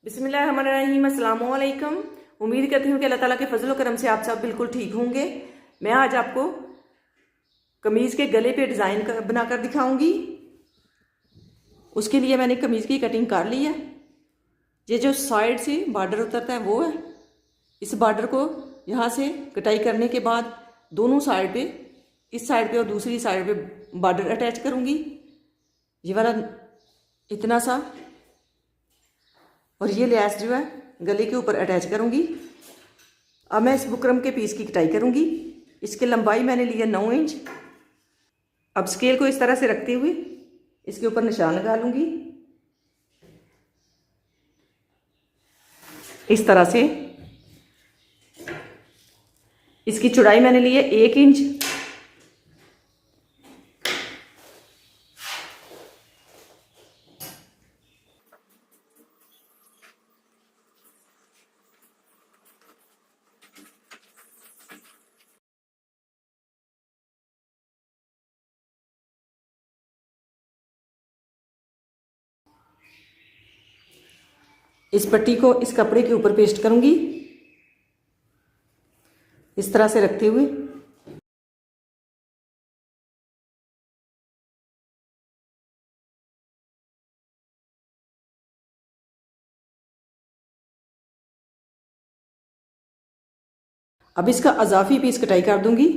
बिस्मिल्लाहिर्रहमानिर्रहीम। अस्सलाम वालेकुम। उम्मीद करती हूँ कि अल्लाह ताला के फजल करम से आप सब बिल्कुल ठीक होंगे। मैं आज आपको कमीज़ के गले पे डिज़ाइन बनाकर दिखाऊंगी। उसके लिए मैंने कमीज़ की कटिंग कर ली है। ये जो साइड से बॉर्डर उतरता है वो है। इस बॉर्डर को यहाँ से कटाई करने के बाद दोनों साइड पे, इस साइड पे और दूसरी साइड पे बॉर्डर अटैच करूँगी। ये वाला इतना सा, और ये लैस जो है गले के ऊपर अटैच करूँगी। अब मैं इस बुकरम के पीस की कटाई करूँगी। इसकी लंबाई मैंने लिया 9 इंच। अब स्केल को इस तरह से रखते हुए इसके ऊपर निशान लगा लूँगी। इस तरह से इसकी चौड़ाई मैंने ली है 1 इंच। इस पट्टी को इस कपड़े के ऊपर पेस्ट करूंगी, इस तरह से रखते हुए। अब इसका अजाफी पीस कटाई कर दूंगी।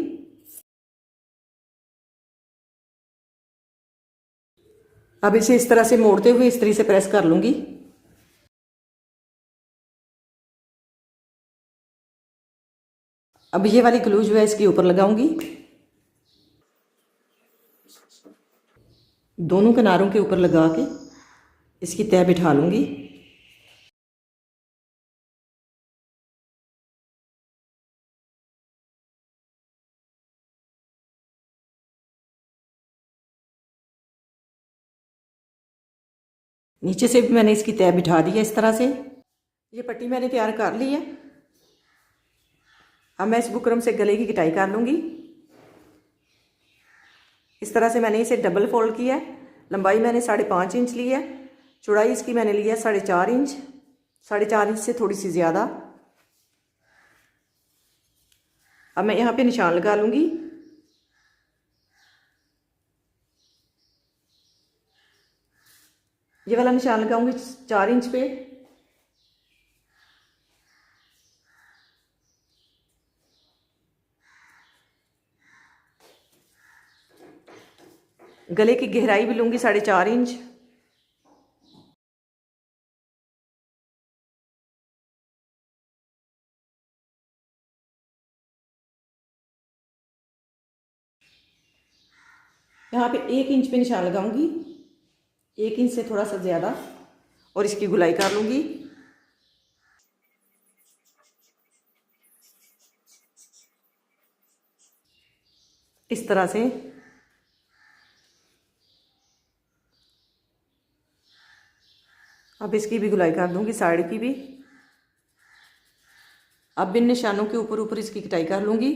अब इसे इस तरह से मोड़ते हुए इस तरह से प्रेस कर लूंगी। अब ये वाली ग्लू जो है इसके ऊपर लगाऊंगी। दोनों किनारों के ऊपर लगा के इसकी तह बिठा लूंगी। नीचे से भी मैंने इसकी तह बिठा दी है इस तरह से। ये पट्टी मैंने तैयार कर ली है। अब मैं इस बुकरम से गले की कटाई कर लूँगी। इस तरह से मैंने इसे डबल फोल्ड किया है। लंबाई मैंने 5.5 इंच ली है। चौड़ाई इसकी मैंने ली है 4.5 इंच। 4.5 इंच से थोड़ी सी ज़्यादा। अब मैं यहाँ पे निशान लगा लूँगी। ये वाला निशान लगाऊंगी 4 इंच पे। गले की गहराई भी लूंगी 4.5 इंच। यहाँ पे 1 इंच पे निशान लगाऊंगी, 1 इंच से थोड़ा सा ज़्यादा, और इसकी गुलाई कर लूंगी। इस तरह से अब इसकी भी गुलाई कर दूंगी, साइड की भी। अब इन निशानों के ऊपर ऊपर इसकी कटाई कर लूंगी।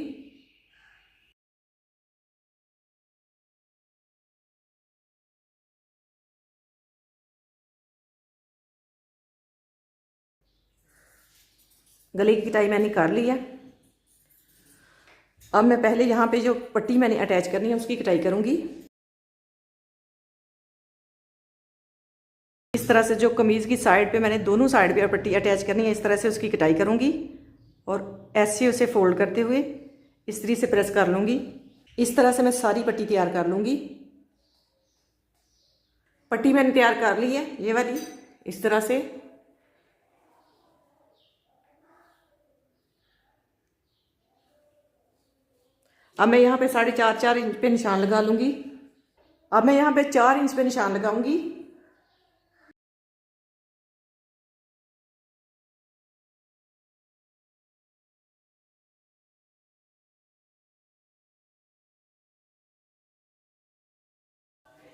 गले की कटाई मैंने कर ली है। अब मैं पहले यहाँ पे जो पट्टी मैंने अटैच करनी है उसकी कटाई करूँगी। इस तरह से जो कमीज़ की साइड पे मैंने दोनों साइड पे पट्टी अटैच करनी है, इस तरह से उसकी कटाई करूँगी और ऐसे उसे फोल्ड करते हुए इस तरह से प्रेस कर लूँगी। इस तरह से मैं सारी पट्टी तैयार कर लूँगी। पट्टी मैंने तैयार कर ली है, ये वाली इस तरह से। अब मैं यहाँ पे 4.5 इंच पे निशान लगा लूँगी। अब मैं यहाँ पे 4 इंच पे निशान लगाऊंगी।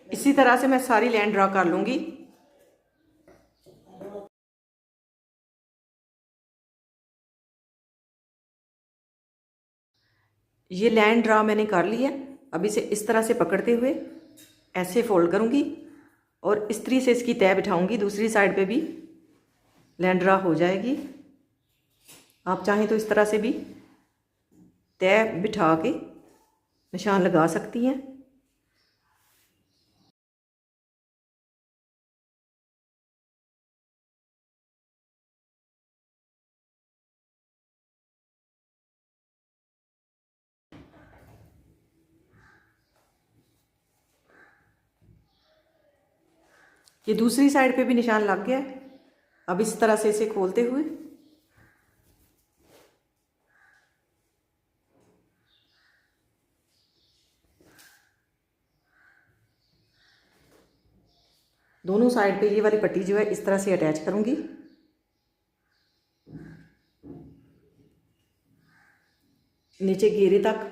इसी तरह से मैं सारी लाइन ड्रा कर लूँगी। ये लाइन ड्रा मैंने कर ली है। अब इसे इस तरह से पकड़ते हुए ऐसे फोल्ड करूँगी और इस तरह से इसकी तह बिठाऊँगी। दूसरी साइड पे भी लैंड्रा हो जाएगी। आप चाहें तो इस तरह से भी तय बिठा के निशान लगा सकती हैं। ये दूसरी साइड पे भी निशान लग गया है। अब इस तरह से इसे खोलते हुए दोनों साइड पे ये वाली पट्टी जो है इस तरह से अटैच करूंगी। नीचे घेरे तक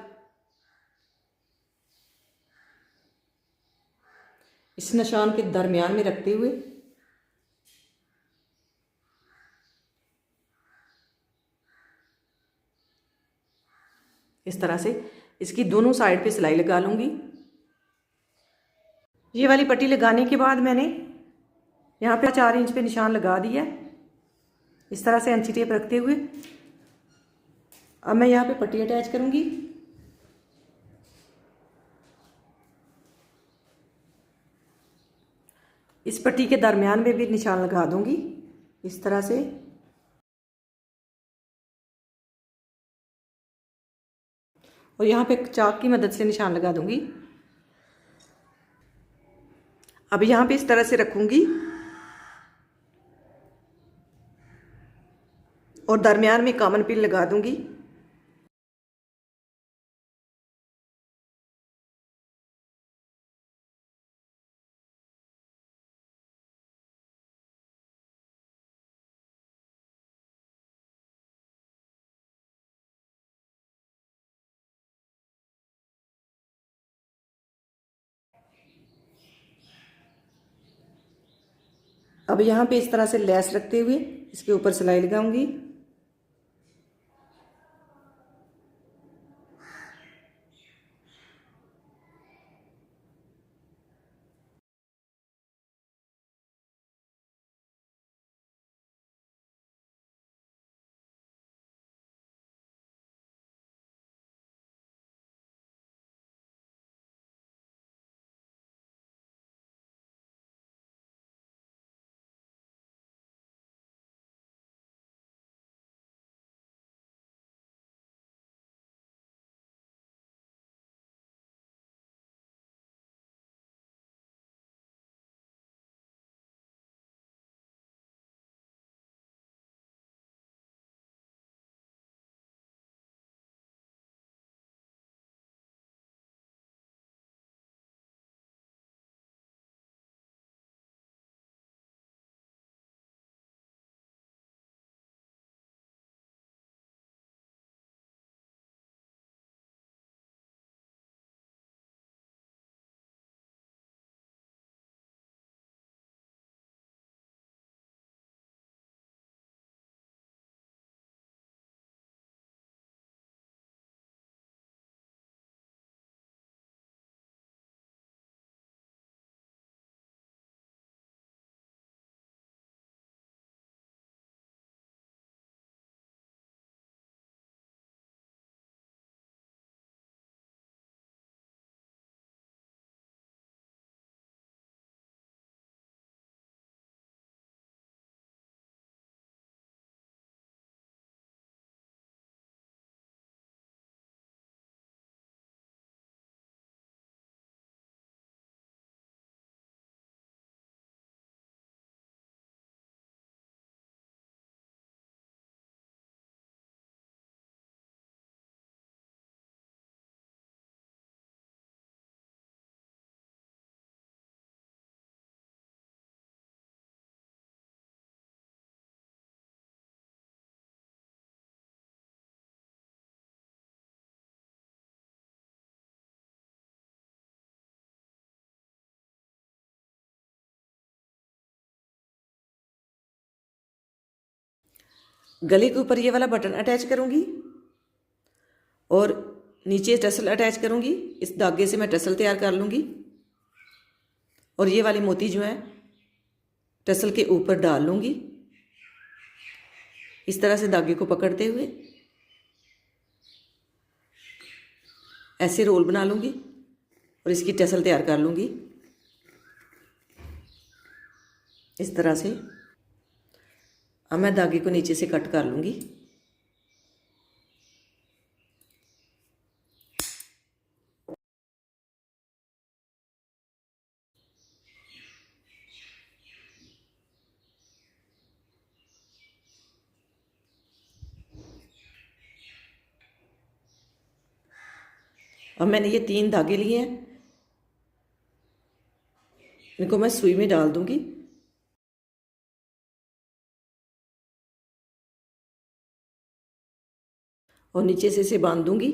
इस निशान के दरमियान में रखते हुए इस तरह से इसकी दोनों साइड पे सिलाई लगा लूंगी। ये वाली पट्टी लगाने के बाद मैंने यहाँ पे 4 इंच पे निशान लगा दिया इस तरह से अंची टेप रखते हुए। अब मैं यहाँ पे पट्टी अटैच करूंगी। इस पट्टी के दरमियान में भी निशान लगा दूंगी इस तरह से। और यहाँ पे चाक की मदद से निशान लगा दूंगी। अब यहाँ पे इस तरह से रखूंगी और दरमियान में कॉमन पिन लगा दूंगी। अब यहाँ पे इस तरह से लेस रखते हुए इसके ऊपर सिलाई लगाऊंगी। गले के ऊपर ये वाला बटन अटैच करूंगी और नीचे टसल अटैच करूंगी। इस धागे से मैं टसल तैयार कर लूंगी और ये वाली मोती जो है टसल के ऊपर डाल लूंगी। इस तरह से धागे को पकड़ते हुए ऐसे रोल बना लूँगी और इसकी टसल तैयार कर लूँगी इस तरह से। अब मैं धागे को नीचे से कट कर लूँगी। अब मैंने ये 3 धागे लिए हैं, इनको मैं सुई में डाल दूंगी और नीचे से इसे बांध दूंगी।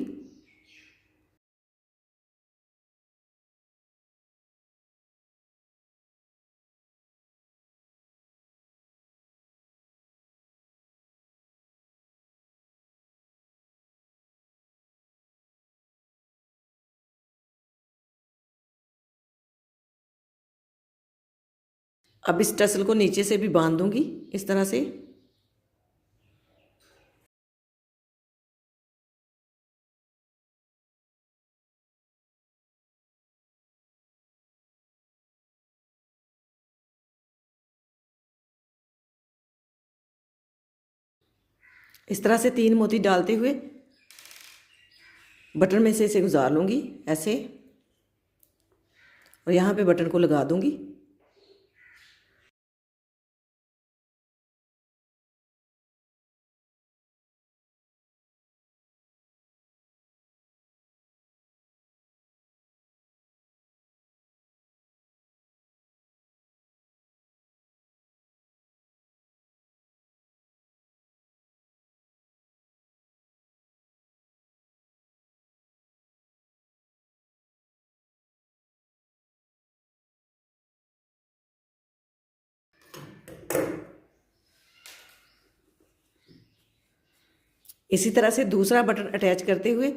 अब इस टसल को नीचे से भी बांध दूंगी इस तरह से। इस तरह से 3 मोती डालते हुए बटन में से इसे गुजार लूँगी ऐसे और यहाँ पे बटन को लगा दूँगी। इसी तरह से दूसरा बटन अटैच करते हुए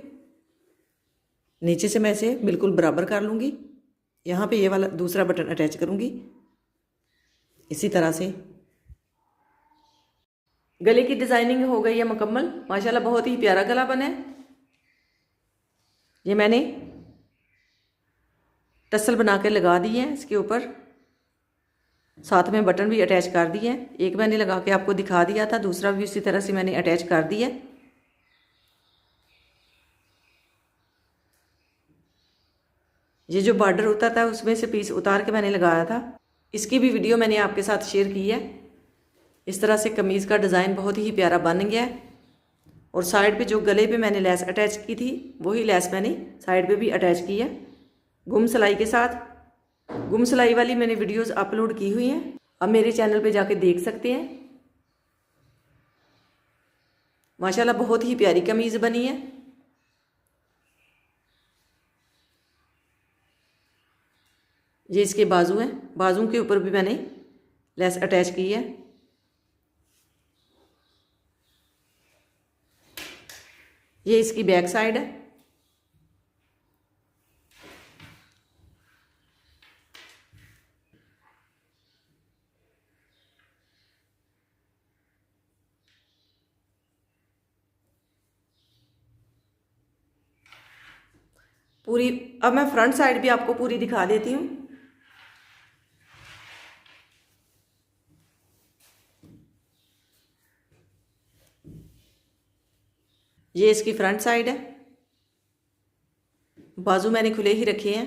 नीचे से मैं इसे बिल्कुल बराबर कर लूँगी। यहाँ पे ये वाला दूसरा बटन अटैच करूँगी इसी तरह से। गले की डिज़ाइनिंग हो गई है मुकम्मल। माशाल्लाह बहुत ही प्यारा गला बना है। ये मैंने टसल बना के लगा दी है इसके ऊपर, साथ में बटन भी अटैच कर दिए हैं। एक मैंने लगा के आपको दिखा दिया था, दूसरा भी उसी तरह से मैंने अटैच कर दिया। ये जो बॉर्डर होता था उसमें से पीस उतार के मैंने लगाया था, इसकी भी वीडियो मैंने आपके साथ शेयर की है। इस तरह से कमीज़ का डिज़ाइन बहुत ही प्यारा बन गया है। और साइड पे जो गले पे मैंने लेस अटैच की थी वही लेस मैंने साइड पे भी अटैच की है गुम सिलाई के साथ। गुम सिलाई वाली मैंने वीडियोस अपलोड की हुई हैं, अब मेरे चैनल पे जाके देख सकते हैं। माशाल्लाह बहुत ही प्यारी कमीज़ बनी है। ये इसके बाजू हैं, बाजू के ऊपर भी मैंने लेस अटैच की है। ये इसकी बैक साइड है। पूरी अब मैं फ्रंट साइड भी आपको पूरी दिखा देती हूँ। ये इसकी फ्रंट साइड है। बाजू मैंने खुले ही रखे हैं।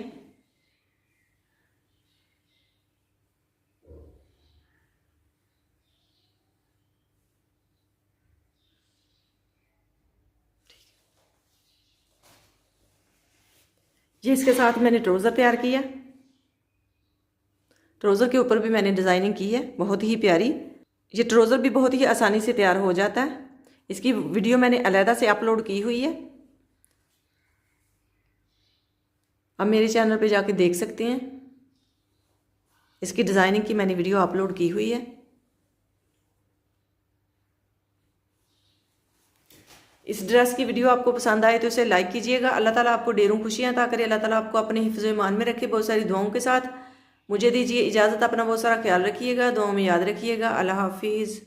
ये इसके साथ मैंने ट्राउज़र तैयार किया। ट्राउज़र के ऊपर भी मैंने डिज़ाइनिंग की है बहुत ही प्यारी। ये ट्राउज़र भी बहुत ही आसानी से तैयार हो जाता है। इसकी वीडियो मैंने अलहदा से अपलोड की हुई है, अब मेरे चैनल पे जाके देख सकते हैं। इसकी डिज़ाइनिंग की मैंने वीडियो अपलोड की हुई है। इस ड्रेस की वीडियो आपको पसंद आए तो इसे लाइक कीजिएगा। अल्लाह ताला आपको ढेरों खुशियां अता करे। अल्लाह ताला आपको अपने हिफ्ज़ ईमान में रखे बहुत सारी दुआओं के साथ। मुझे दीजिए इजाज़त, अपना बहुत सारा ख्याल रखिएगा, दुआओं में याद रखिएगा। अल्लाह हाफिज़।